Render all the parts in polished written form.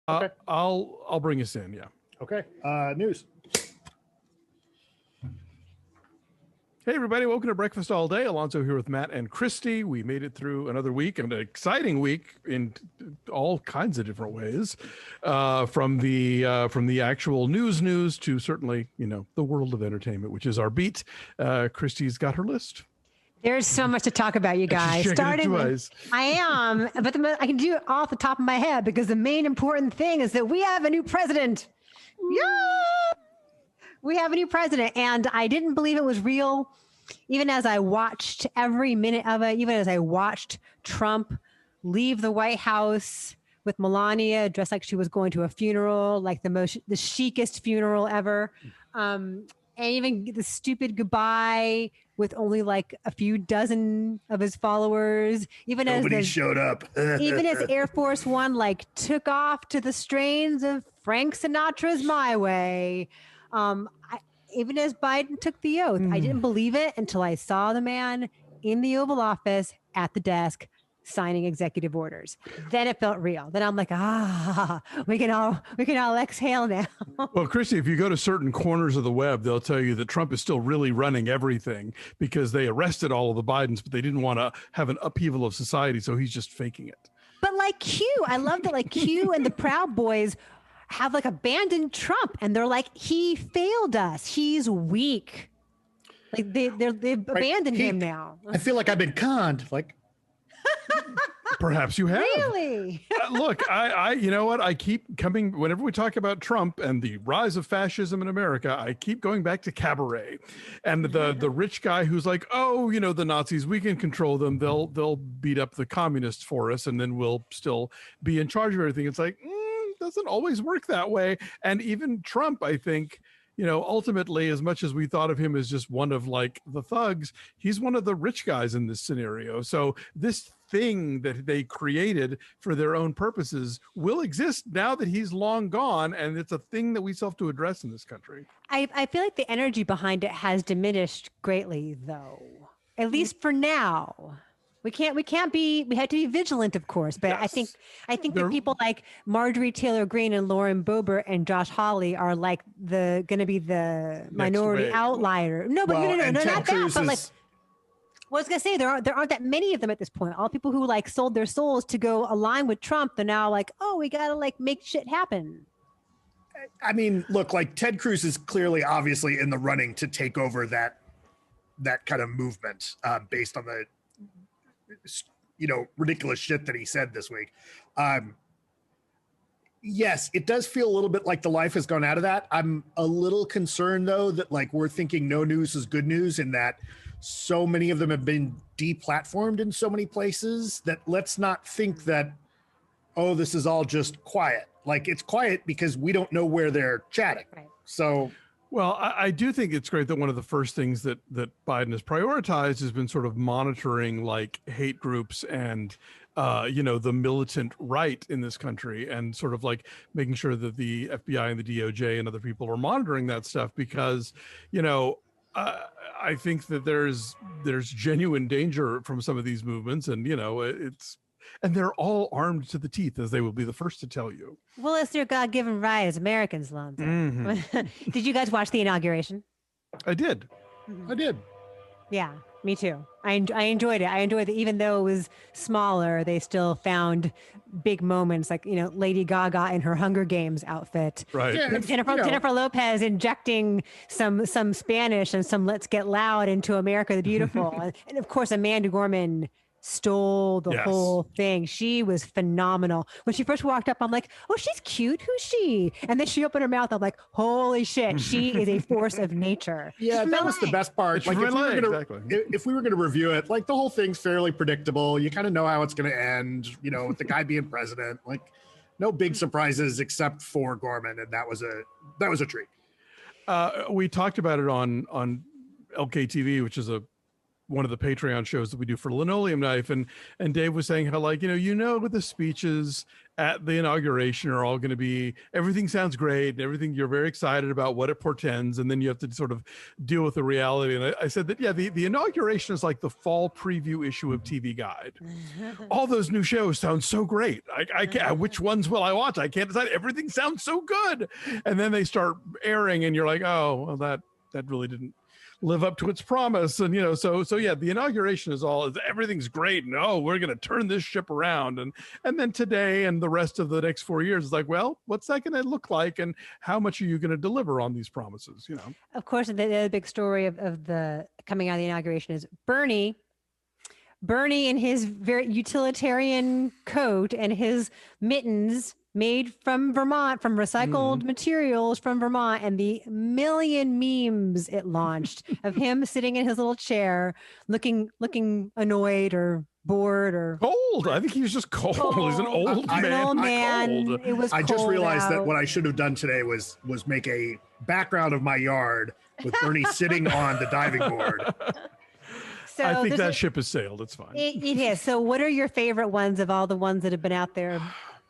Okay. I'll bring us in. Yeah. Okay. News. Hey everybody, welcome to Breakfast All Day. Alonso here with Matt and Christy. We made it through another week, and an exciting week in all kinds of different ways. From the actual news to certainly, the world of entertainment, which is our beat. Christy's got her list. There's so much to talk about, you guys. I am, but I can do it off the top of my head because the main important thing is that we have a new president. Yeah, we have a new president, and I didn't believe it was real, even as I watched every minute of it. Even as I watched Trump leave the White House with Melania dressed like she was going to a funeral, like the chicest funeral ever. And even the stupid goodbye with only like a few dozen of his followers. Even nobody showed up. Even as Air Force One took off to the strains of Frank Sinatra's "My Way." Even as Biden took the oath, I didn't believe it until I saw the man in the Oval Office at the desk signing executive orders. Then it felt real. Then I'm like, we can all exhale now. Well, Christy, if you go to certain corners of the web, they'll tell you that Trump is still really running everything because they arrested all of the Bidens, but they didn't want to have an upheaval of society, so he's just faking it. But like Q, I love that Q and the Proud Boys have abandoned Trump, and they're like, he failed us. He's weak. They've abandoned him now. I feel like I've been conned. Perhaps you have. Really? Look, I you know what? I keep coming whenever we talk about Trump and the rise of fascism in America. I keep going back to Cabaret, and the rich guy who's like, oh, the Nazis, we can control them. They'll beat up the communists for us, and then we'll still be in charge of everything. It's like, doesn't always work that way. And even Trump, I think, ultimately, as much as we thought of him as just one of the thugs, he's one of the rich guys in this scenario. So this thing that they created for their own purposes will exist now that he's long gone. And it's a thing that we still have to address in this country. I feel like the energy behind it has diminished greatly, though, at least for now. We have to be vigilant, of course, but yes. I think that people like Marjorie Taylor Greene and Lauren Boebert and Josh Hawley are going to be the minority outlier. No, but no, not that. But I was going to say there aren't that many of them at this point. All people who sold their souls to go align with Trump, they're now we got to make shit happen. I mean, look, Ted Cruz is clearly, obviously in the running to take over that kind of movement based on the ridiculous shit that he said this week. Yes, it does feel a little bit like the life has gone out of that. I'm a little concerned though that we're thinking no news is good news, in that so many of them have been deplatformed in so many places that let's not think that, oh, this is all just quiet. It's quiet because we don't know where they're chatting. Right. So well, I do think it's great that one of the first things that Biden has prioritized has been sort of monitoring hate groups and, the militant right in this country, and sort of making sure that the FBI and the DOJ and other people are monitoring that stuff because, I think that there's genuine danger from some of these movements, and, and they're all armed to the teeth, as they will be the first to tell you. Well, it's their God-given right as Americans, Lonzo. Mm-hmm. Did you guys watch the inauguration? I did. Mm-hmm. I did. Yeah, me too. I enjoyed it. I enjoyed it. Even though it was smaller, they still found big moments, Lady Gaga in her Hunger Games outfit. Right. Yeah, Jennifer Lopez injecting some Spanish and some "Let's Get Loud" into America the Beautiful. And of course, Amanda Gorman stole the whole thing. She was phenomenal. When she first walked up, I'm like, oh, she's cute. Who's she? And then she opened her mouth. I'm like, holy shit, she is a force of nature. Yeah, that was the best part. If we were going to review it, the whole thing's fairly predictable. You kind of know how it's going to end, with the guy being president. No big surprises except for Gorman, and that was a treat. We talked about it on LKTV, which is a one of the Patreon shows that we do for Linoleum Knife, and Dave was saying how, like, the speeches at the inauguration are all going to be, everything sounds great and everything, you're very excited about what it portends, and then you have to sort of deal with the reality. And I said that, yeah, the inauguration is like the fall preview issue of TV Guide. All those new shows sound so great. I can't, which ones will I watch? I can't decide. Everything sounds so good. And then they start airing and you're like, oh, well, that really didn't live up to its promise. And so yeah, the inauguration is everything's great, and we're going to turn this ship around, and then today and the rest of the next 4 years is like, well, what's that going to look like, and how much are you going to deliver on these promises? Of course, the big story of the coming out of the inauguration is Bernie in his very utilitarian coat and his mittens made from Vermont, from recycled materials from Vermont, and the million memes it launched of him sitting in his little chair, looking annoyed or bored or cold. I think he was just cold. He's an old man. Cold. It was. I just realized that what I should have done today was make a background of my yard with Bernie sitting on the diving board. So I think that ship has sailed. It's fine. It is. So, what are your favorite ones of all the ones that have been out there?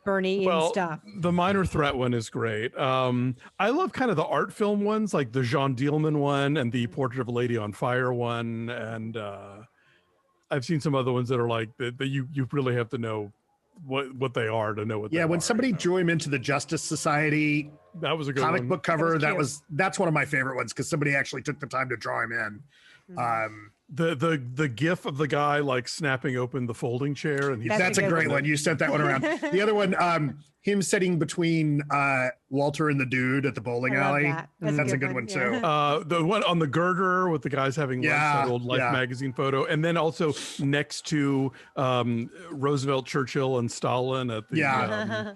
Bernie and stuff. The Minor Threat one is great. I love kind of the art film ones, like the Jean Dielman one and the Portrait of a Lady on Fire one, and I've seen some other ones that are like that you really have to know what they are to know what. Yeah, when somebody drew him into the Justice Society, that was a good comic book cover. That's one of my favorite ones because somebody actually took the time to draw him in. The gif of the guy like snapping open the folding chair, and that's a great one. You sent that one around. The other one, him sitting between Walter and the dude at the bowling alley. That's a good one too. The one on the girder with the guys having lunch, that old Life magazine photo, and then also next to Roosevelt, Churchill, and Stalin at the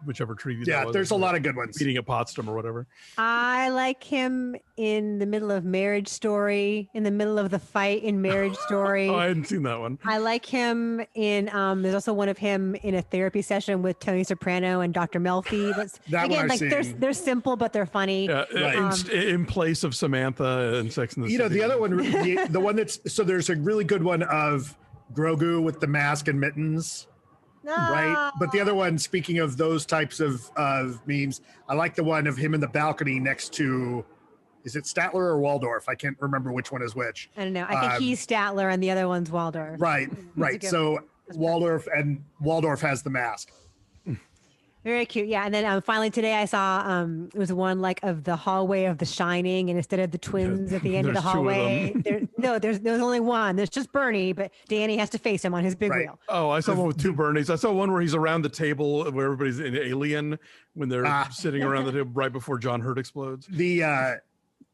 whichever treaty that was. There's a lot of good ones. Meeting at Potsdam or whatever. I like him in the middle of Marriage Story, in the middle of the fight in Marriage Story. I hadn't seen that one. I like him in, there's also one of him in a therapy session with Tony Soprano and Dr. Melfi. That's that again, like they're simple, but they're funny. Yeah, in place of Samantha and Sex and the City. The other one, the one there's a really good one of Grogu with the mask and mittens. No. Right. But the other one, speaking of those types of memes, I like the one of him in the balcony next to, is it Statler or Waldorf? I can't remember which one is which. I don't know. I think he's Statler and the other one's Waldorf. Right. So Waldorf has the mask. Very cute. Yeah. And then finally today I saw, it was one like of the hallway of The Shining, and instead of the twins at the end of the hallway, there's only one. There's just Bernie, but Danny has to face him on his big wheel. Oh, I saw one with two Bernies. I saw one where he's around the table where everybody's an alien when they're sitting around the table right before John Hurt explodes. The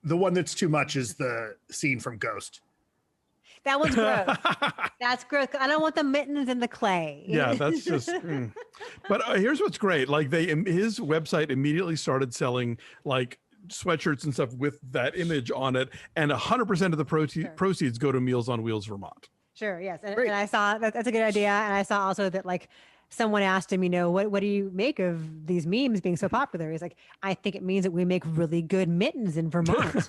one that's too much is the scene from Ghost. That one's gross. That's gross. I don't want the mittens in the clay. Yeah, that's just. But here's what's great: like his website immediately started selling like sweatshirts and stuff with that image on it, and 100% of the proceeds go to Meals on Wheels Vermont. Sure. Yes, and I saw that's a good idea, and I saw also that like. Someone asked him, what do you make of these memes being so popular? He's like, I think it means that we make really good mittens in Vermont.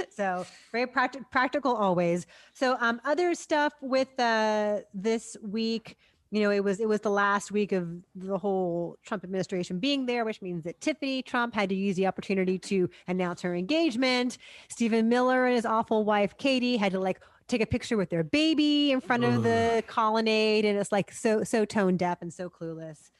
So very practical always. So other stuff with this week, it was the last week of the whole Trump administration being there, which means that Tiffany Trump had to use the opportunity to announce her engagement. Stephen Miller and his awful wife, Katie, had to take a picture with their baby in front of the colonnade, and it's like so tone deaf and so clueless.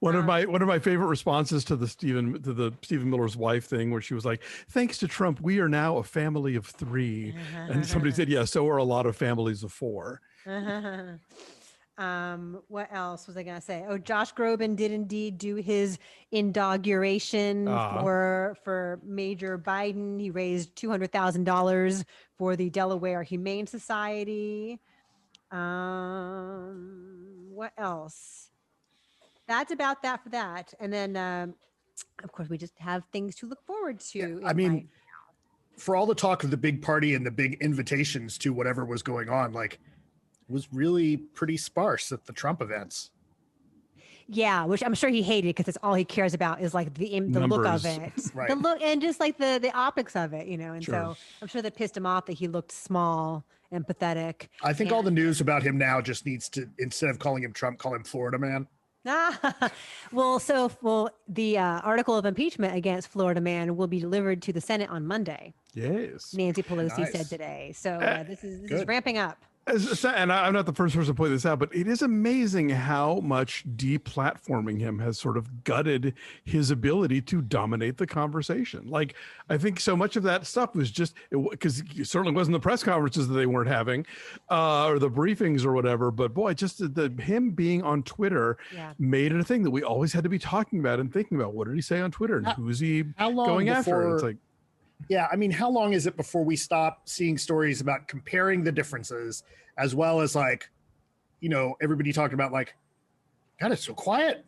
One of my favorite responses to the Stephen Miller's wife thing, where she was like, "Thanks to Trump, we are now a family of 3," and somebody said, "Yeah, so are a lot of families of 4." What else was I gonna say? Oh, Josh Groban did indeed do his inauguration for Major Biden. He raised $200,000 for the Delaware Humane Society. What else? That's about that for that. And then, of course, we just have things to look forward to. Yeah, I mean, for all the talk of the big party and the big invitations to whatever was going on, was really pretty sparse at the Trump events. Yeah, which I'm sure he hated because it's all he cares about is like the look of it, Right. the look, and just like the optics of it, And Sure. so I'm sure that pissed him off that he looked small and pathetic. I think all the news about him now just needs to, instead of calling him Trump, call him Florida man. The article of impeachment against Florida man will be delivered to the Senate on Monday. Yes. Nancy Pelosi said today. So this is ramping up. And I'm not the first person to point this out, but it is amazing how much deplatforming him has sort of gutted his ability to dominate the conversation. Like, I think so much of that stuff was just because it certainly wasn't the press conferences that they weren't having or the briefings or whatever. But boy, just him being on Twitter made it a thing that we always had to be talking about and thinking about. What did he say on Twitter? And who's he going after? It's like, yeah, I mean, how long is it before we stop seeing stories about comparing the differences, as well as like, everybody talking about like, God, it's so quiet,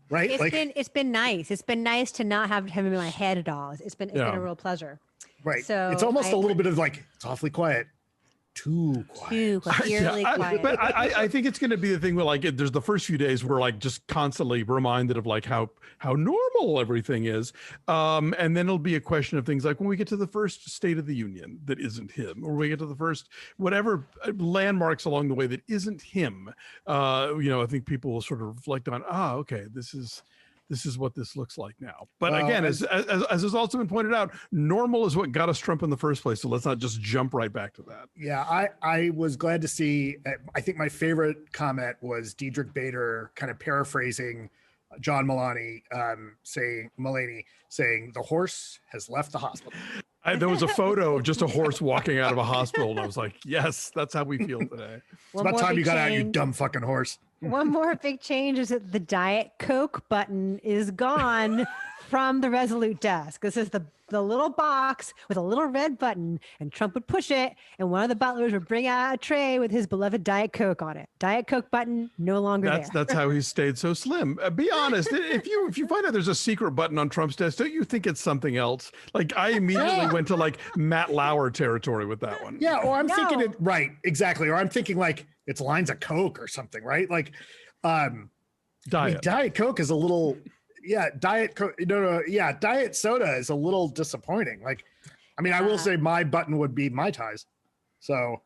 right? It's been nice. It's been nice to not have him in my head at all. It's been a real pleasure. Right. So it's almost a little bit of like, it's awfully quiet. Too quiet. Quiet. But I think it's going to be the thing where like there's the first few days we're like just constantly reminded of like how normal everything is, and then it'll be a question of things like when we get to the first State of the Union that isn't him, or we get to the first whatever landmarks along the way that isn't him. I think people will sort of reflect on okay, this is what this looks like now. But again, as has also been pointed out, normal is what got us Trump in the first place. So let's not just jump right back to that. Yeah, I was glad to see, I think my favorite comment was Diedrich Bader kind of paraphrasing John Mulaney saying, the horse has left the hospital. There was a photo of just a horse walking out of a hospital. And I was like, yes, that's how we feel today. It's about time you got out, you dumb fucking horse. One more big change is that the Diet Coke button is gone from the Resolute desk. This is the little box with a little red button, and Trump would push it, and one of the butlers would bring out a tray with his beloved Diet Coke on it. Diet Coke button no longer there. That's how he stayed so slim. Be honest, if you find out there's a secret button on Trump's desk, don't you think it's something else? Like I immediately went to like Matt Lauer territory with that one. Yeah, or I'm thinking it right, exactly. Or I'm thinking like it's lines of Coke or something, right? Like Diet Coke is a little Diet Coke. Diet soda is a little disappointing. Like, I mean, I will say my button would be Mai Tais. So,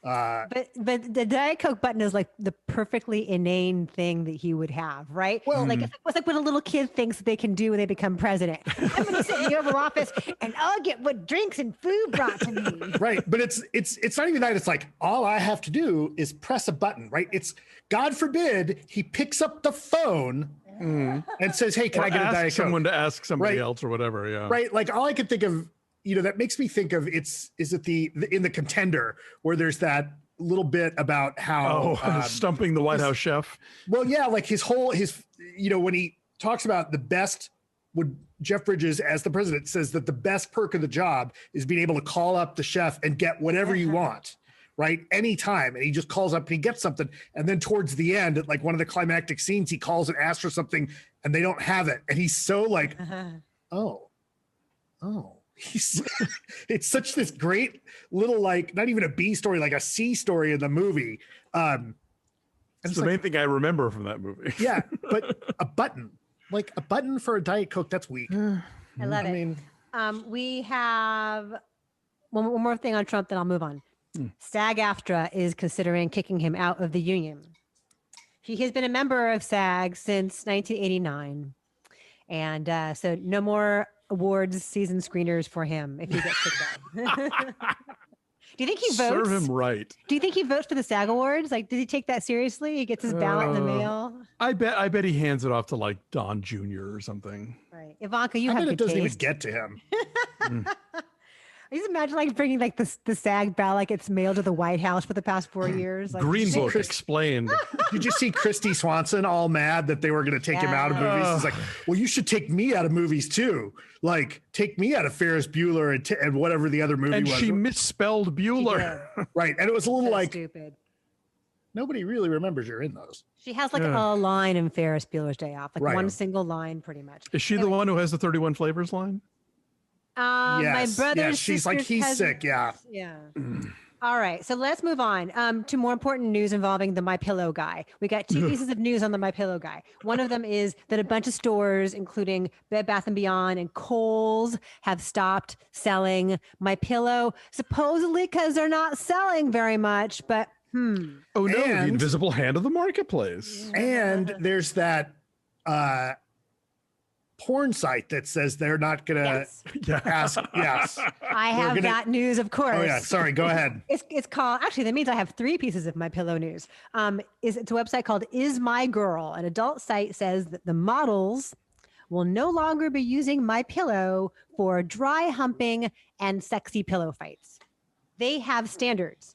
but the Diet Coke button is like the perfectly inane thing that he would have, right? Well, like it's like what a little kid thinks they can do when they become president. I'm going to sit in the Oval Office and I'll get what drinks and food brought to me. Right, but it's not even that. It's like all I have to do is press a button, right? It's God forbid he picks up the phone. And says, "Hey, can I get a Diet Coke?" Someone to ask somebody else or whatever. Yeah, right. Like all I could think of, that makes me think of is it in the Contender where there's that little bit about how stumping the White House chef. Well, yeah, like his when he talks about the best, when Jeff Bridges as the president says that the best perk of the job is being able to call up the chef and get whatever you want. Right, anytime, and he just calls up and he gets something, and then towards the end, at like one of the climactic scenes, he calls and asks for something, and they don't have it, and he's so like, he's it's such this great little like not even a B story, like a C story in the movie. It's the main thing I remember from that movie. Yeah, but a button for a Diet Coke, that's weak. I love it. We have one more thing on Trump, then I'll move on. SAG-AFTRA is considering kicking him out of the union. He has been a member of SAG since 1989. And so no more awards season screeners for him if he gets kicked out. Do you think he votes? Serve him right. Do you think he votes for the SAG Awards? Like, did he take that seriously? He gets his ballot in the mail? I bet he hands it off to like Don Jr. or something. Right. Ivanka, you have good taste. It doesn't even get to him. I just imagine like bringing like the SAG ballot, like it's mailed to the White House for the past 4 years. Like, Green Book explained. Did you see Christy Swanson all mad that they were going to take him out of movies? It's like, well, you should take me out of movies too. Like, take me out of Ferris Bueller and whatever the other movie was. And she misspelled Bueller. Right. And it was a little like, stupid. Nobody really remembers you're in those. She has like a line in Ferris Bueller's Day Off, like one single line pretty much. Is she the one who has the 31 flavors line? My brother's she's like, he's sick. Yeah. All right, so let's move on to more important news involving the MyPillow guy. We got two pieces of news on the MyPillow guy. One of them is that a bunch of stores, including Bed Bath & Beyond and Kohl's, have stopped selling MyPillow, supposedly because they're not selling very much, but Oh, no, the invisible hand of the marketplace. And there's that porn site that says they're not going to ask. Yes. I have that news, of course. Oh, yeah. Sorry. Go ahead. It's called, actually, that means I have three pieces of MyPillow news. It's a website called Is My Girl. An adult site says that the models will no longer be using MyPillow for dry humping and sexy pillow fights. They have standards.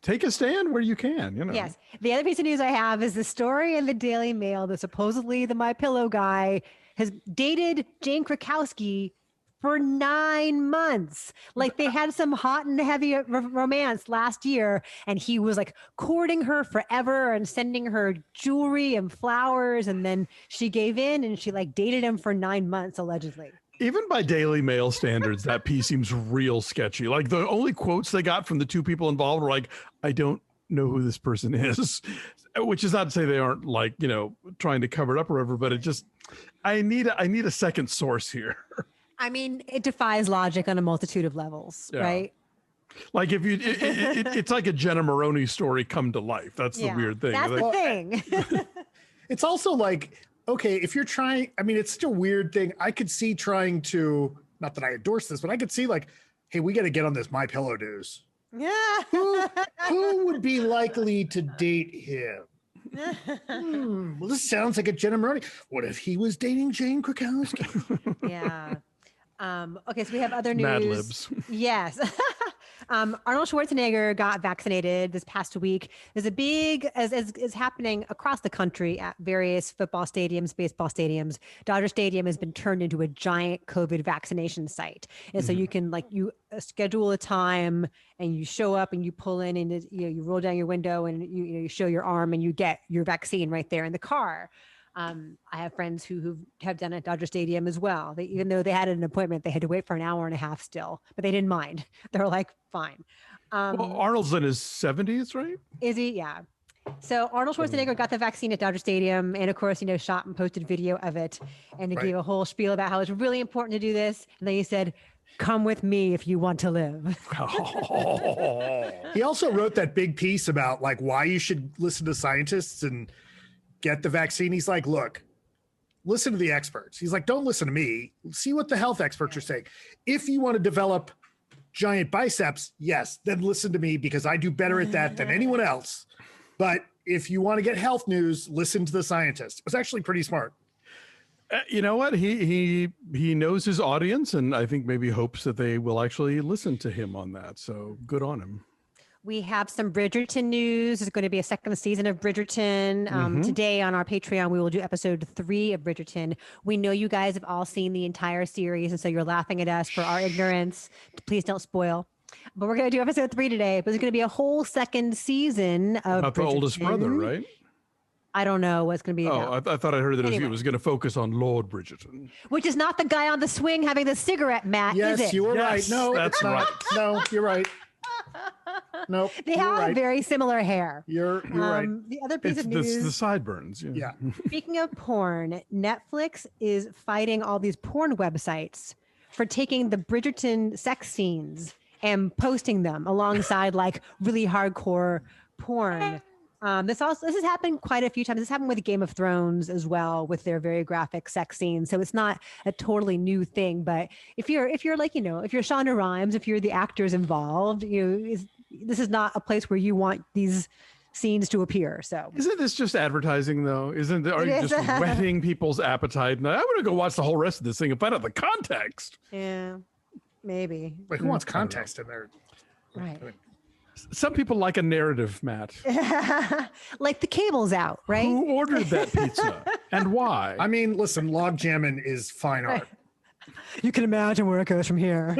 Take a stand where you can, Yes. The other piece of news I have is the story in the Daily Mail that supposedly the MyPillow guy has dated Jane Krakowski for 9 months. Like they had some hot and heavy romance last year, and he was like courting her forever and sending her jewelry and flowers, and then she gave in and she like dated him for 9 months allegedly. Even by Daily Mail standards, that piece seems real sketchy. Like the only quotes they got from the two people involved were like, I don't know who this person is, which is not to say they aren't like, trying to cover it up or whatever, but it just, I need a second source here. I mean, it defies logic on a multitude of levels, right? Like if you, it's like a Jenna Maroney story come to life. That's the weird thing. That's the thing. It's also like, okay, if you're trying, I mean, it's such a weird thing. I could see trying to, not that I endorse this, but I could see like, hey, we got to get on this MyPillow news. Yeah. Who would be likely to date him? Well, this sounds like a Jenna Maroney. What if he was dating Jane Krakowski? Yeah. Okay, so we have other news. Mad Libs. Yes. Arnold Schwarzenegger got vaccinated this past week. There's a big, as is happening across the country at various football stadiums, baseball stadiums. Dodger Stadium has been turned into a giant COVID vaccination site. And so you can you schedule a time and you show up and you pull in and you roll down your window and you show your arm and you get your vaccine right there in the car. I have friends who have done it at Dodger Stadium as well. Even though they had an appointment, they had to wait for an hour and a half still, but they didn't mind. They were like, fine. Well, Arnold's in his 70s, right? Is he? Yeah. So Arnold Schwarzenegger got the vaccine at Dodger Stadium and of course, shot and posted video of it. And he gave a whole spiel about how it's really important to do this. And then he said, come with me if you want to live. He also wrote that big piece about why you should listen to scientists and get the vaccine. He's like, look, listen to the experts. He's like, don't listen to me. See what the health experts are saying. If you want to develop giant biceps, yes, then listen to me because I do better at that than anyone else. But if you want to get health news, listen to the scientists. It was actually pretty smart. You know what? He knows his audience, and I think maybe hopes that they will actually listen to him on that. So good on him. We have some Bridgerton news. There's going to be a second season of Bridgerton. Today on our Patreon, we will do episode 3 of Bridgerton. We know you guys have all seen the entire series, and so you're laughing at us for our ignorance. Please don't spoil. But we're going to do episode 3 today. But there's going to be a whole second season of about Bridgerton. The oldest brother, right? I don't know what's going to be about. I thought I heard that it was going to focus on Lord Bridgerton. Which is not the guy on the swing having the cigarette, Matt, yes, is it? You were right. No, that's right. No, you're right. Nope. They have very similar hair. You're right. The other piece of news. The sideburns. Yeah. Speaking of porn, Netflix is fighting all these porn websites for taking the Bridgerton sex scenes and posting them alongside really hardcore porn. This has happened quite a few times. This happened with Game of Thrones as well, with their very graphic sex scenes. So it's not a totally new thing. But if you're if you're Shonda Rhimes, if you're the actors involved, this is not a place where you want these scenes to appear. So isn't this just advertising though? Are you just whetting people's appetite? And I want to go watch the whole rest of this thing and find out the context. Yeah, maybe. Wait, who wants context in there? Right. Some people like a narrative, Matt. Like the cable's out, right? Who ordered that pizza and why? I mean, listen, log jamming is fine art. You can imagine where it goes from here.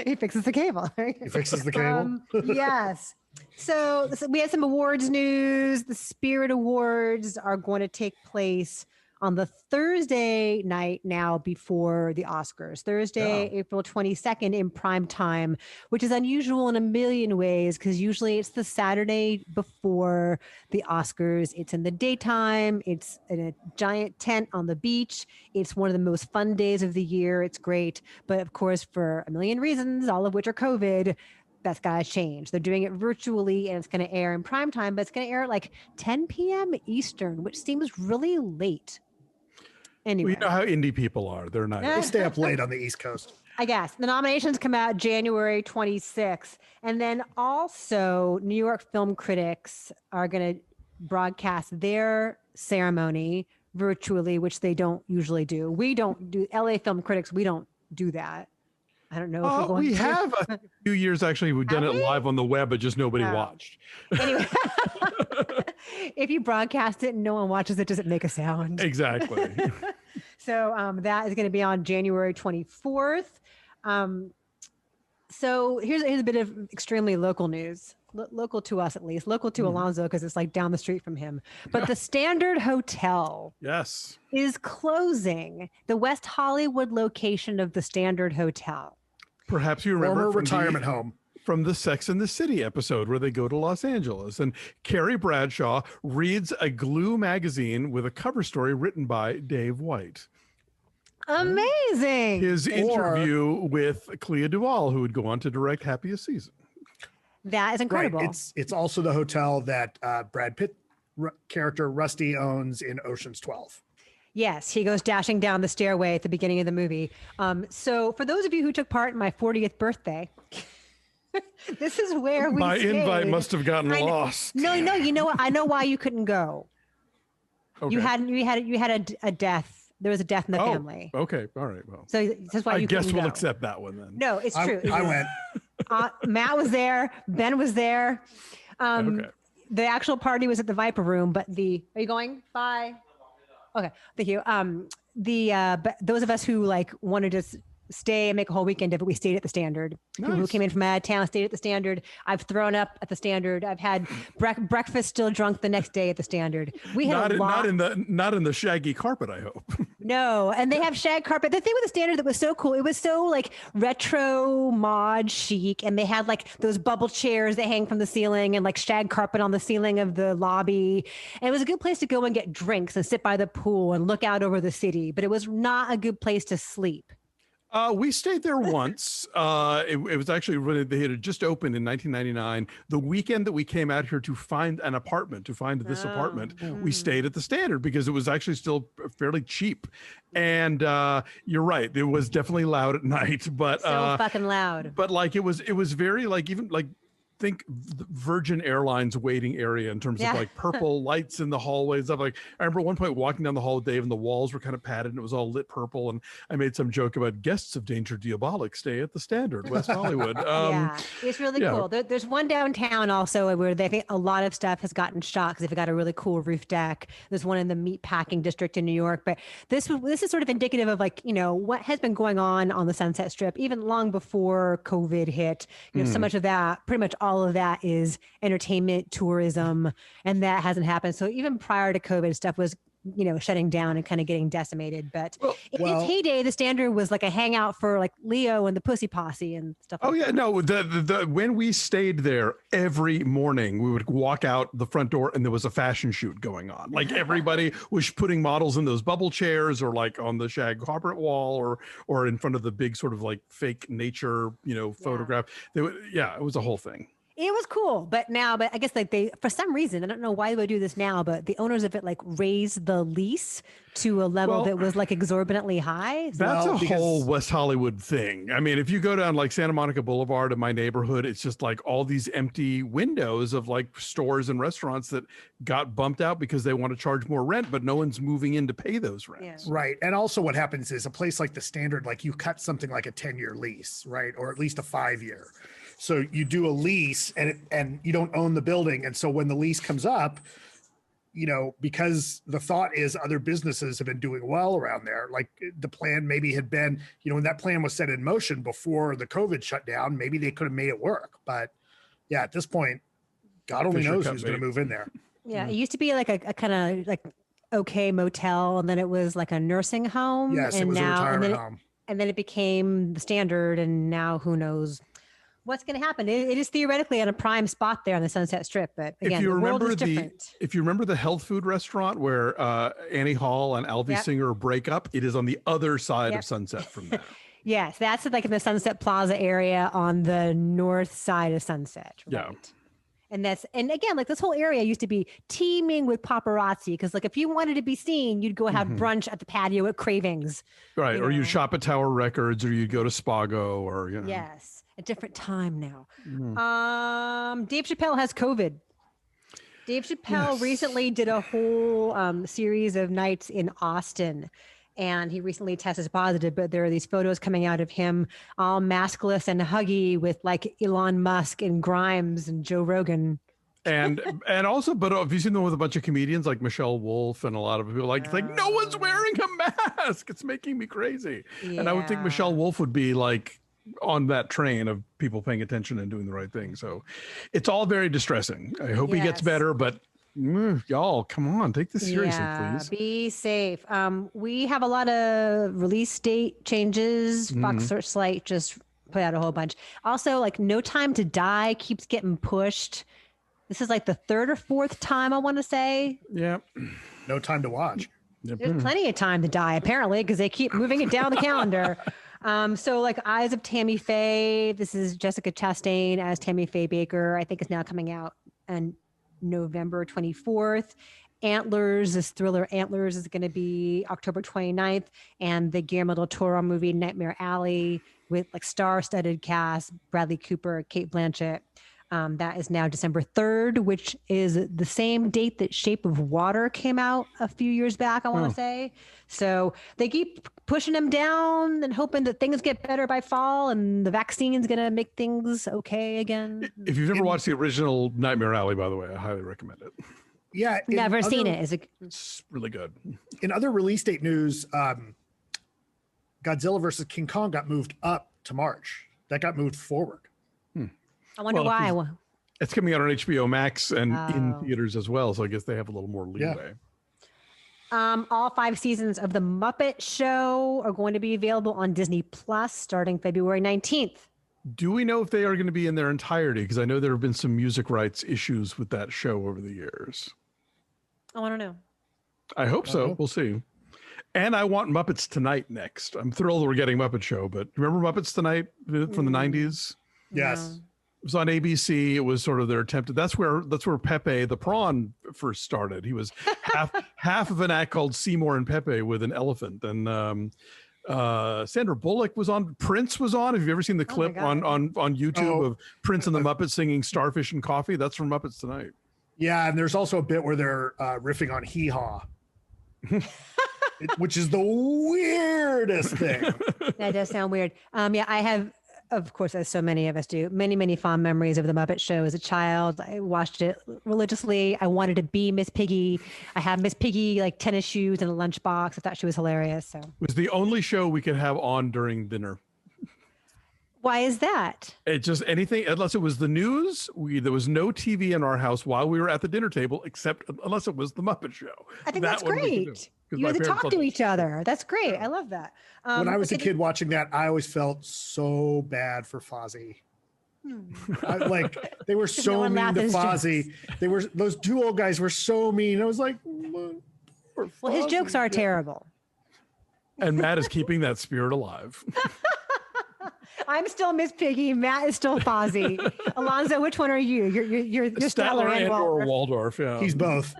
He fixes the cable. He fixes the cable? Yes. So we have some awards news. The Spirit Awards are going to take place on the Thursday night now before the Oscars. Thursday, April 22nd in prime time, which is unusual in a million ways because usually it's the Saturday before the Oscars. It's in the daytime. It's in a giant tent on the beach. It's one of the most fun days of the year. It's great. But of course, for a million reasons, all of which are COVID, that's got to change. They're doing it virtually and it's going to air in prime time, but it's going to air at like 10 p.m. Eastern, which seems really late. Anyway. Well, you know how indie people are. They're nice. They stay up late on the East Coast. I guess. The nominations come out January 26th. And then also New York film critics are going to broadcast their ceremony virtually, which they don't usually do. We don't do, LA film critics, we don't do that. I don't know if we're going we to. have a few years actually. We've done it live on the web, but just nobody watched. Anyway, if you broadcast it and no one watches it, does it make a sound? Exactly. So that is going to be on January 24th. So here's a bit of extremely local news. Local to us, at least. Local to Alonso, because it's like down the street from him. But the Standard Hotel is closing. The West Hollywood location of the Standard Hotel. Perhaps you remember former retirement home from the Sex and the City episode where they go to Los Angeles and Carrie Bradshaw reads a Glue magazine with a cover story written by Dave White. Amazing. His interview with Clea Duvall, who would go on to direct Happiest Season. That is incredible. Right. It's also the hotel that Brad Pitt character Rusty owns in Ocean's 12. Yes, he goes dashing down the stairway at the beginning of the movie. So for those of you who took part in my 40th birthday, this is where we My stayed. invite must have gotten lost. No, you know what? I know why you couldn't go. Okay. You had a death. There was a death in the family. Okay, all right. Well, so that's why I you guess couldn't we'll go. accept that one then. No, it's true. I went. Matt was there. Ben was there. Okay. The actual party was at the Viper Room, but are you going? Bye. Okay, thank you. But those of us who like wanted to stay and make a whole weekend of it, we stayed at the Standard. Nice. People who came in from out of town stayed at the Standard. I've thrown up at the Standard. I've had breakfast still drunk the next day at the Standard. We had not in the shaggy carpet, I hope. No, and they have shag carpet. The thing with the Standard that was so cool, it was so like retro mod chic, and they had like those bubble chairs that hang from the ceiling and like shag carpet on the ceiling of the lobby. And it was a good place to go and get drinks and sit by the pool and look out over the city, but it was not a good place to sleep. We stayed there once. It was actually really, they had just opened in 1999. The weekend that we came out here to find an apartment, apartment, we stayed at the Standard because it was actually still fairly cheap. And you're right, it was definitely loud at night, but so fucking loud. But like it was very like even like think Virgin Airlines waiting area in terms of like purple lights in the hallways. Stuff like I remember at one point walking down the hall with Dave and the walls were kind of padded and it was all lit purple. And I made some joke about guests of Danger Diabolic stay at the Standard, West Hollywood. Yeah, it's really cool. There's one downtown also where they think a lot of stuff has gotten shot because they've got a really cool roof deck. There's one in the meatpacking district in New York. But this is sort of indicative of like, you know, what has been going on the Sunset Strip, even long before COVID hit. You know, so much of that, pretty much all of that is entertainment, tourism, and that hasn't happened. So even prior to COVID, stuff was, you know, shutting down and kind of getting decimated. But in its heyday, the Standard was like a hangout for like Leo and the Pussy Posse and stuff. No, when we stayed there every morning, we would walk out the front door and there was a fashion shoot going on. Like everybody was putting models in those bubble chairs or like on the shag carpet wall or in front of the big sort of like fake nature, you know, photograph. It was a whole thing. It was cool, but I guess like they, for some reason, I don't know why they would do this now, but the owners of it like raised the lease to a level that was like exorbitantly high. That's a whole West Hollywood thing. I mean, if you go down like Santa Monica Boulevard in my neighborhood, it's just like all these empty windows of like stores and restaurants that got bumped out because they want to charge more rent, but no one's moving in to pay those rents. Yeah. Right. And also what happens is a place like the Standard, like you cut something like a 10-year lease, right? Or at least a 5-year. So you do a lease and you don't own the building. And so when the lease comes up, you know, because the thought is other businesses have been doing well around there. Like the plan maybe had been, you know, when that plan was set in motion before the COVID shutdown, maybe they could have made it work. But yeah, at this point, God only knows who's going to move in there. Yeah. It used to be like a kind of like okay motel, and then it was like a nursing home. Yes, it was a retirement home. And then it became the standard, and now who knows what's going to happen. It is theoretically on a prime spot there on the Sunset Strip, but again, the world is different. If you remember the health food restaurant where Annie Hall and Alvy Singer break up, it is on the other side of Sunset from there. Yes, that's like in the Sunset Plaza area on the north side of Sunset. Right? Yeah. And again, like this whole area used to be teeming with paparazzi because like if you wanted to be seen, you'd go have brunch at the patio at Cravings. Right. Or you shop at Tower Records, or you'd go to Spago, or Yes. A different time now. Dave Chapelle has COVID. Dave Chapelle recently did a whole series of nights in Austin, and he recently tested positive, but there are these photos coming out of him all maskless and huggy with like Elon Musk and Grimes and Joe Rogan. And also, but have you seen them with a bunch of comedians like Michelle Wolf and a lot of people like no one's wearing a mask. It's making me crazy. Yeah. And I would think Michelle Wolf would be like on that train of people paying attention and doing the right thing. So it's all very distressing. I hope he gets better, but y'all, come on, take this seriously, please. Be safe. We have a lot of release date changes. Fox Searchlight just put out a whole bunch. Also, like No Time to Die keeps getting pushed. This is like the third or fourth time, I want to say. Yeah. No Time to Watch. There's plenty of time to die, apparently, because they keep moving it down the calendar. So like Eyes of Tammy Faye, this is Jessica Chastain as Tammy Faye Baker. I think it's now coming out on November 24th. Antlers, this thriller Antlers is going to be October 29th. And the Guillermo del Toro movie Nightmare Alley with like star-studded cast, Bradley Cooper, Cate Blanchett. That is now December 3rd, which is the same date that Shape of Water came out a few years back, I want to say. So they keep pushing them down and hoping that things get better by fall and the vaccine is going to make things okay again. If you've never watched the original Nightmare Alley, by the way, I highly recommend it. Yeah. Never seen it. It's really good. In other release date news, Godzilla versus King Kong got moved up to March. That got moved forward. I wonder why. It's coming out on HBO Max and in theaters as well, so I guess they have a little more leeway. All 5 seasons of The Muppet Show are going to be available on Disney Plus starting February 19th. Do we know if they are going to be in their entirety? Because I know there have been some music rights issues with that show over the years. I want to know. I hope so. We'll see. And I want Muppets Tonight next. I'm thrilled we're getting Muppet Show, but remember Muppets Tonight from the 90s? Yes. It was on ABC. It was sort of their attempt. That's where Pepe the Prawn first started. He was half of an act called Seymour and Pepe with an elephant. And Sandra Bullock was on. Prince was on. Have you ever seen the clip on YouTube of Prince and the Muppets singing Starfish and Coffee? That's from Muppets Tonight. Yeah, and there's also a bit where they're riffing on Hee Haw. Which is the weirdest thing. That does sound weird. Yeah, I have, of course, as so many of us do, many fond memories of The Muppet Show as a child. I watched it religiously. I wanted to be Miss Piggy. I have Miss Piggy like tennis shoes and a lunchbox. I thought she was hilarious. So it was the only show we could have on during dinner. Why is that? It just anything, unless it was the news. There was no TV in our house while we were at the dinner table, except unless it was The Muppet Show. I think that's great. You had to talk to each other. That's great. I love that. When I was a kid watching that, I always felt so bad for Fozzie. They were so mean to Fozzie. Those 2 old guys were so mean. I was like, well, his jokes are terrible. And Matt is keeping that spirit alive. I'm still Miss Piggy. Matt is still Fozzie. Alonso, which one are you? You're Statler and Waldorf. Yeah, he's both.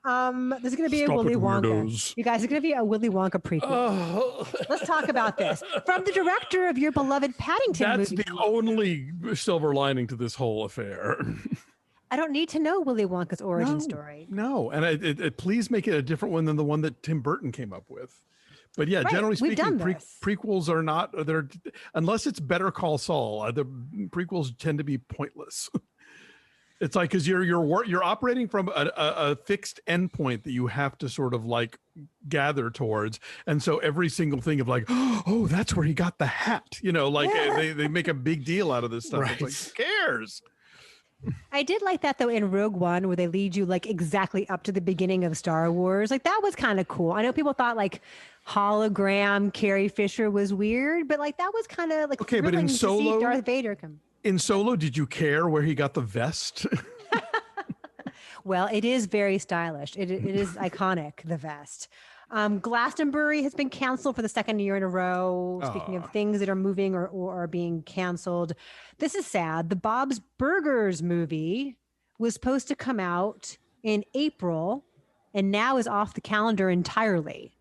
There's going to be a Willy Wonka. Weirdos. You guys, it's going to be a Willy Wonka prequel. Let's talk about this. From the director of your beloved Paddington movie. That's the only silver lining to this whole affair. I don't need to know Willy Wonka's origin story. No, and it please make it a different one than the one that Tim Burton came up with. But yeah, generally speaking, prequels are not, unless it's Better Call Saul, the prequels tend to be pointless. It's like, because you're operating from a fixed endpoint that you have to sort of like gather towards, and so every single thing of like, oh, that's where he got the hat, they make a big deal out of this stuff. Right. It's like, who cares? I did like that though in Rogue One, where they lead you like exactly up to the beginning of Star Wars. Like that was kind of cool. I know people thought like hologram Carrie Fisher was weird, but like that was kind of like okay. But in to Solo, see Darth Vader come. In Solo, did you care where he got the vest? Well, it is very stylish. It is iconic, the vest. Glastonbury has been canceled for the second year in a row. Speaking of things that are moving or are being canceled, this is sad. The Bob's Burgers movie was supposed to come out in April and now is off the calendar entirely.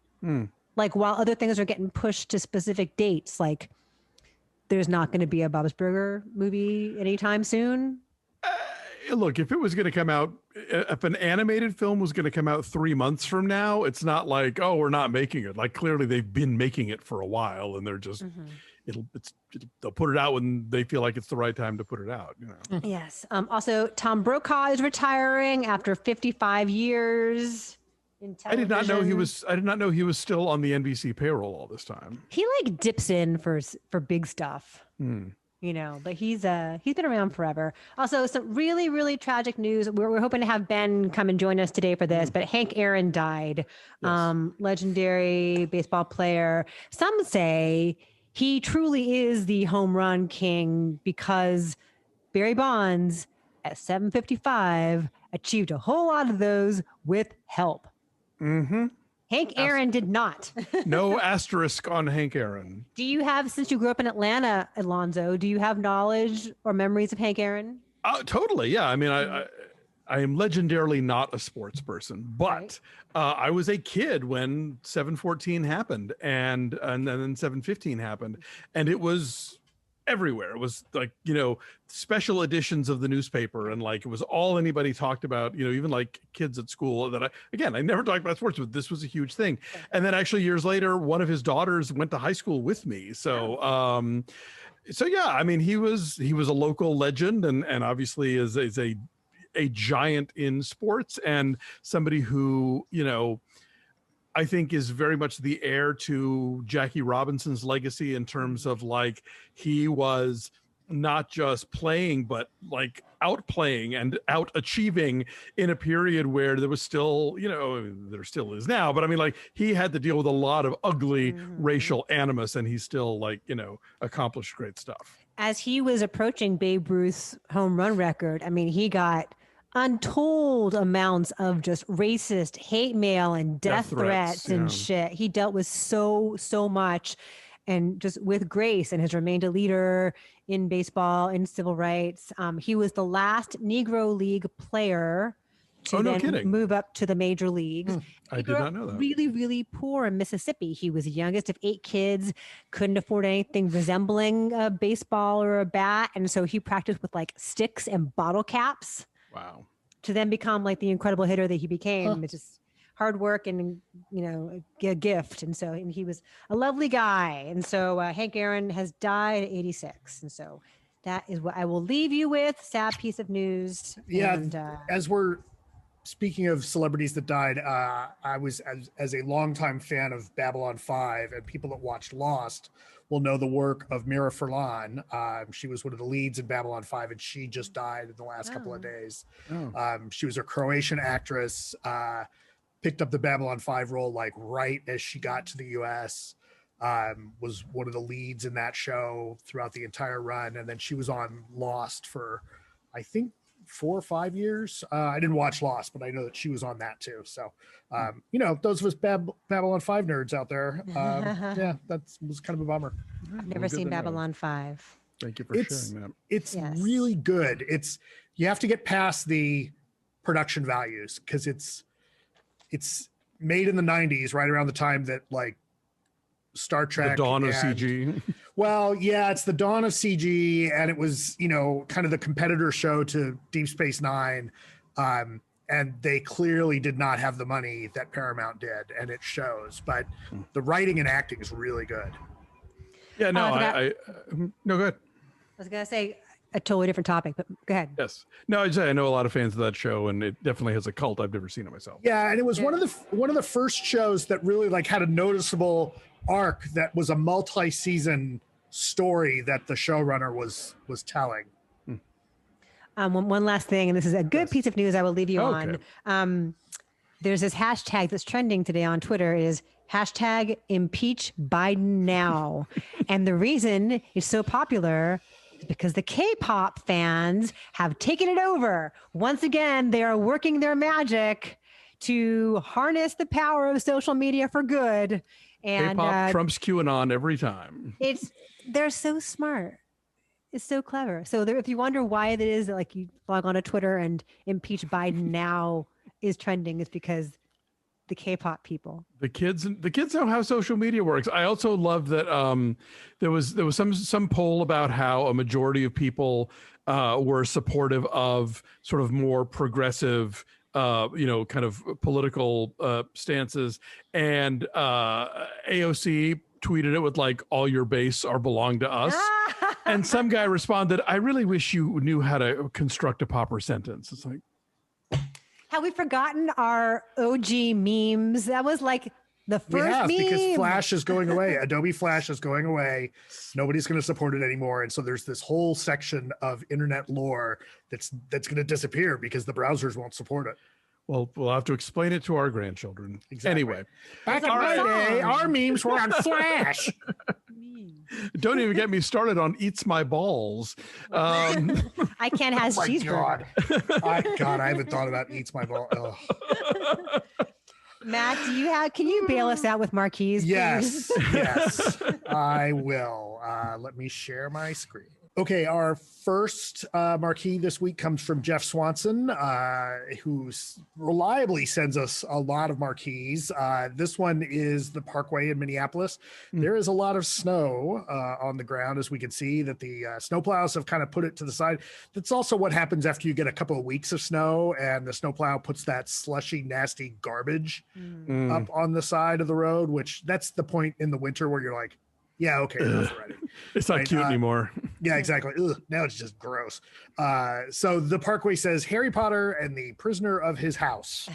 Like while other things are getting pushed to specific dates, like there's not going to be a Bob's Burger movie anytime soon. Look, if it was going to come out, if an animated film was going to come out 3 months from now, it's not like, oh, we're not making it. Like clearly they've been making it for a while, and they're just they'll put it out when they feel like it's the right time to put it out. You know. Yes. Also, Tom Brokaw is retiring after 55 years in television. I did not know he was still on the NBC payroll all this time. He like dips in for big stuff. You know, but he's been around forever. Also, some really, really tragic news. We're hoping to have Ben come and join us today for this, but Hank Aaron died. Yes. Legendary baseball player. Some say he truly is the home run king because Barry Bonds at 755 achieved a whole lot of those with help. Hank Aaron did not. No asterisk on Hank Aaron. Do you have, since you grew up in Atlanta, Alonso, do you have knowledge or memories of Hank Aaron? Totally. Yeah. I mean, I am legendarily not a sports person, but I was a kid when 714 happened and then 715 happened, and it was everywhere. It was like, you know, special editions of the newspaper, and like it was all anybody talked about, you know, even like kids at school. That I never talked about sports, but this was a huge thing. And then actually years later, one of his daughters went to high school with me. So yeah, I mean, he was a local legend, and obviously is a giant in sports, and somebody who, you know, I think is very much the heir to Jackie Robinson's legacy in terms of like, he was not just playing, but like outplaying and out achieving in a period where there was still, you know, there still is now, but I mean, like he had to deal with a lot of ugly racial animus, and he still, like, you know, accomplished great stuff. As he was approaching Babe Ruth's home run record, I mean, he got untold amounts of just racist hate mail and death threats and shit. He dealt with so much, and just with grace, and has remained a leader in baseball and civil rights. He was the last Negro League player to move up to the major leagues. I did not know that. Really, really poor in Mississippi. He was the youngest of 8 kids, couldn't afford anything resembling a baseball or a bat, and so he practiced with like sticks and bottle caps. Wow. To then become like the incredible hitter that he became. It's just hard work and, you know, a gift. And he was a lovely guy. And so Hank Aaron has died at 86. And so that is what I will leave you with. Sad piece of news. Yeah. And, as we're speaking of celebrities that died, I was as a longtime fan of Babylon 5, and people that watched Lost will know the work of Mira Furlan. She was one of the leads in Babylon 5, and she just died in the last couple of days. She was a Croatian actress, picked up the Babylon 5 role like right as she got to the US, was one of the leads in that show throughout the entire run. And then she was on Lost for, I think, 4 or 5 years. I didn't watch Lost, but I know that she was on that too. So, you know, those of us Babylon 5 nerds out there, yeah, that was kind of a bummer. I've never seen Babylon 5. Thank you for sharing that. It's really good. You have to get past the production values, because it's made in the 90s, right around the time that like Star Trek, the dawn of CG. Well, yeah, it's the dawn of CG, and it was, you know, kind of the competitor show to Deep Space Nine, and they clearly did not have the money that Paramount did, and it shows. But the writing and acting is really good. Yeah, no, no, go ahead. I was gonna say a totally different topic, but go ahead. Yes, no, I know a lot of fans of that show, and it definitely has a cult. I've never seen it myself. Yeah, and it was one of the first shows that really like had a noticeable arc that was a multi-season story that the showrunner was telling. One last thing, and this is a good piece of news I will leave you on. There's this hashtag that's trending today on Twitter is hashtag impeach Biden now. And the reason it's so popular is because the K-pop fans have taken it over. Once again, they are working their magic to harness the power of social media for good. And K-pop trumps QAnon every time. They're so smart. It's so clever. So if you wonder why it is that like you log on to Twitter and impeach Biden now is trending, is because the K-pop people. The kids know how social media works. I also love that there was some poll about how a majority of people were supportive of sort of more progressive kind of political stances, and AOC tweeted it with like, all your base are belong to us. And some guy responded, I really wish you knew how to construct a proper sentence. It's like, have we forgotten our OG memes? That was like the first meme. Because Flash is going away. Adobe Flash is going away. Nobody's going to support it anymore. And so there's this whole section of internet lore that's going to disappear because the browsers won't support it. Well, we'll have to explain it to our grandchildren. Exactly. Anyway. Back in my day, our memes were on Flash. Don't even get me started on Eats My Balls. I can't have cheeseburger. God, I haven't thought about Eats My Balls. Oh. Matt, can you bail us out with Marquees? Yes, yes, I will. Let me share my screen. Okay, our first marquee this week comes from Geoff Swanson, who reliably sends us a lot of marquees. This one is the Parkway in Minneapolis. There is a lot of snow on the ground, as we can see that the snowplows have kind of put it to the side. That's also what happens after you get a couple of weeks of snow and the snowplow puts that slushy, nasty garbage up on the side of the road, which that's the point in the winter where you're like, yeah, okay, that's already. It's not cute anymore. Yeah, exactly. Ugh, now it's just gross. So the Parkway says Harry Potter and the prisoner of his house.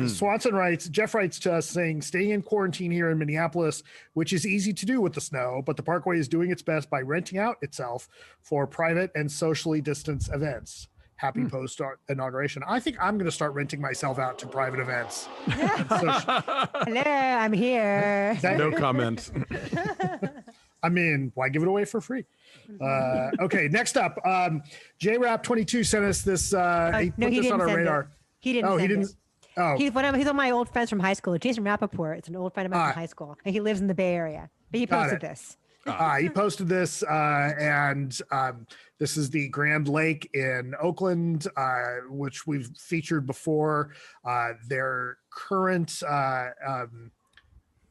Swanson writes, Jeff writes to us saying, staying in quarantine here in Minneapolis, which is easy to do with the snow, but the Parkway is doing its best by renting out itself for private and socially distanced events. Happy post inauguration. I think I'm going to start renting myself out to private events. Hello, I'm here. No comment. I mean, why give it away for free? Okay, next up, TheWrap 22 sent us this. He put this on our radar. He didn't. Oh, he didn't. Oh, he's one of my old friends from high school. Jason Rappaport. It's an old friend of mine from high school, and he lives in the Bay Area. But he posted this. He posted this, and this is the Grand Lake in Oakland, which we've featured before. Their current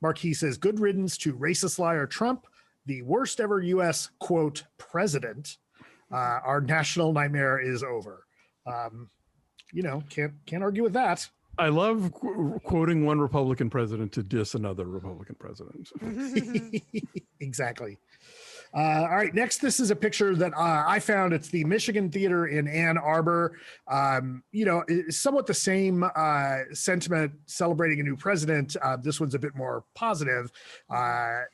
marquee says, good riddance to racist liar Trump, the worst ever U.S., quote, president. Our national nightmare is over. Can't argue with that. I love quoting one Republican president to diss another Republican president. Exactly. All right, next, this is a picture that I found. It's the Michigan Theater in Ann Arbor. It's somewhat the same sentiment celebrating a new president. This one's a bit more positive.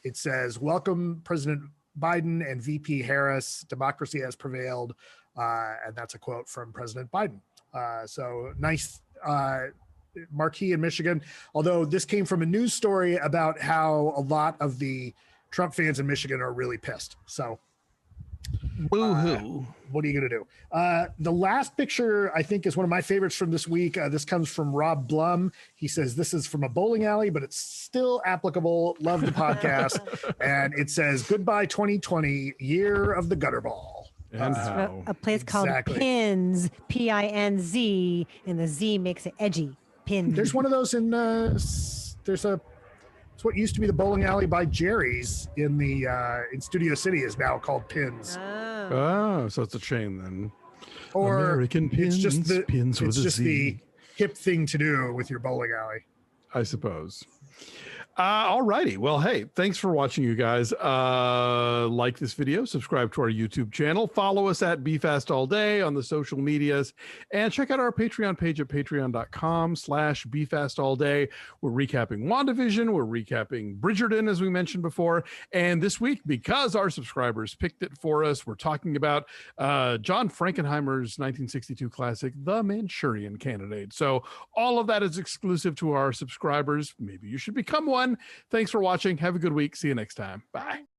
It says, welcome President Biden and VP Harris. Democracy has prevailed. And that's a quote from President Biden. So nice marquee in Michigan, although this came from a news story about how a lot of the Trump fans in Michigan are really pissed. So boo-hoo. What are you going to do? The last picture, I think, is one of my favorites from this week. This comes from Rob Blum. He says, this is from a bowling alley, but it's still applicable. Love the podcast. And it says, goodbye 2020, year of the gutter ball. And how? A place called Pins, P-I-N-Z, and the Z makes it edgy. Pins. There's one of those in it's what used to be the bowling alley by Jerry's in Studio City is now called Pins. Oh, so it's a chain then. Or American Pins, it's just the hip thing to do with your bowling alley, I suppose. All righty. Well, hey, thanks for watching, you guys. Like this video, subscribe to our YouTube channel, follow us at BeFastAllDay on the social medias, and check out our Patreon page at patreon.com/BeFastAllDay. We're recapping WandaVision. We're recapping Bridgerton, as we mentioned before. And this week, because our subscribers picked it for us, we're talking about John Frankenheimer's 1962 classic, The Manchurian Candidate. So all of that is exclusive to our subscribers. Maybe you should become one. Thanks for watching. Have a good week. See you next time. Bye.